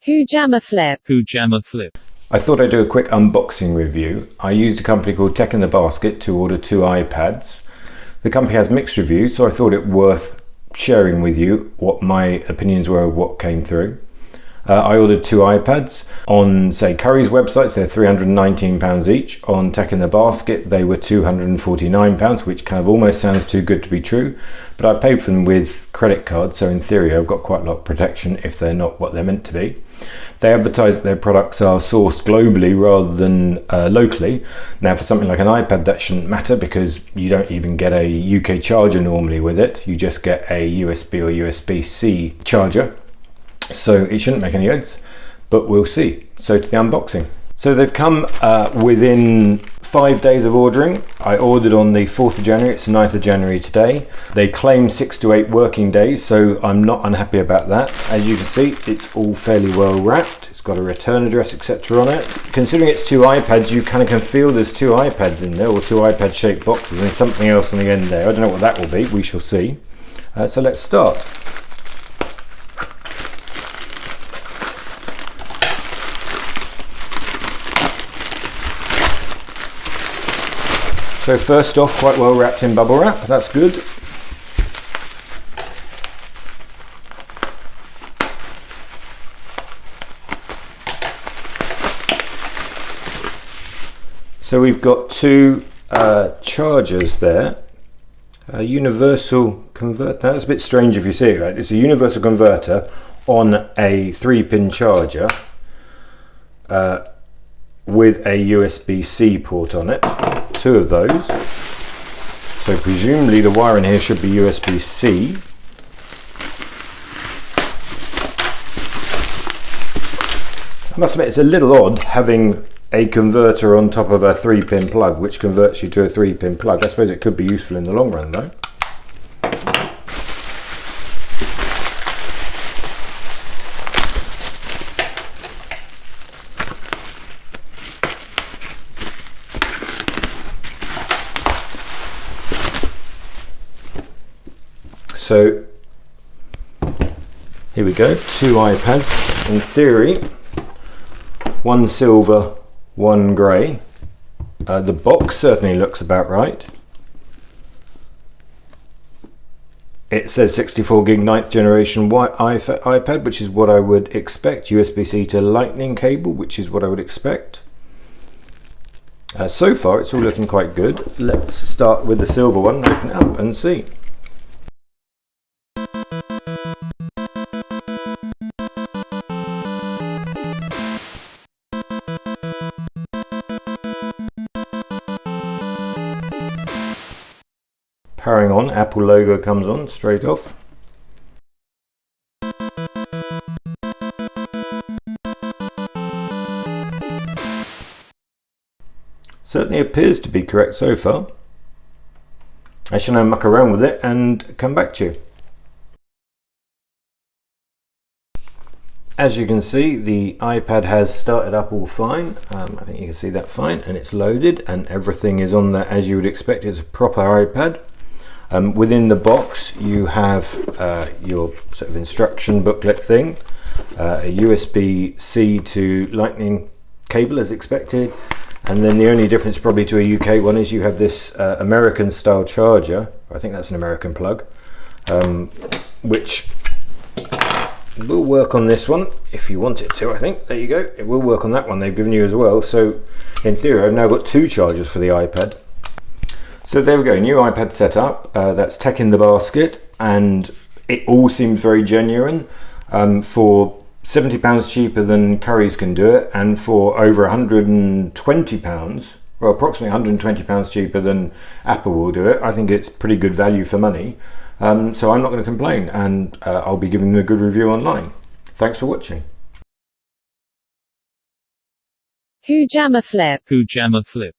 Hujama Flip. Hujama Flip. I thought I'd do a quick unboxing review. I used a company called Tech in the Basket to order 2 iPads. The company has mixed reviews, so I thought it worth sharing with you what my opinions were of what came through. I ordered 2 iPads. On, say, Currys websites, they're £319 each. On Tech in the Basket, they were £249, which kind of almost sounds too good to be true. But I paid for them with credit card, so in theory I've got quite a lot of protection if they're not what they're meant to be. They advertise that their products are sourced globally rather than locally. Now, for something like an iPad, that shouldn't matter because you don't even get a UK charger normally with it. You just get a USB or USB-C charger. So it shouldn't make any odds, but we'll see. So to the unboxing. So they've come within 5 days of ordering. I ordered on the 4th of January, it's the 9th of January today. They claim 6 to 8 working days, so I'm not unhappy about that. As you can see, it's all fairly well wrapped. It's got a return address, etc. on it. Considering it's 2 iPads, you kind of can feel there's 2 iPads in there, or 2 iPad shaped boxes, and something else on the end there. I don't know what that will be, we shall see. So let's start. So first off, quite well wrapped in bubble wrap, that's good. So we've got 2 chargers there. A universal converter, that's a bit strange if you see it, right? It's a universal converter on a 3-pin charger with a USB-C port on it. 2 of those. So presumably the wire in here should be USB-C. I must admit it's a little odd having a converter on top of a 3-pin plug which converts you to a 3-pin plug. I suppose it could be useful in the long run though. So here we go, 2 iPads. In theory, 1 silver, 1 grey. The box certainly looks about right. It says 64 gig 9th generation iPad, which is what I would expect. USB-C to Lightning cable, which is what I would expect. So far it's all looking quite good. Let's start with the silver one, open it up and see. Powering on, Apple logo comes on straight off. Certainly appears to be correct so far. I shall now muck around with it and come back to you. As you can see, the iPad has started up all fine. I think you can see that fine, and it's loaded and everything is on there as you would expect. It's a proper iPad. Within the box you have your sort of instruction booklet thing, a USB-C to Lightning cable as expected, and then the only difference probably to a UK one is you have this American style charger. I think that's an American plug, which will work on this one if you want it to. I think there you go, it will work on that one they've given you as well. So in theory I've now got 2 chargers for the iPad. So there we go, new iPad setup. That's Tech in the Basket, and it all seems very genuine. For £70 cheaper than Currys can do it, and for over £120, well, approximately £120 cheaper than Apple will do it, I think it's pretty good value for money. So I'm not going to complain, and I'll be giving them a good review online. Thanks for watching. Hujama Flip. Hujama Flip.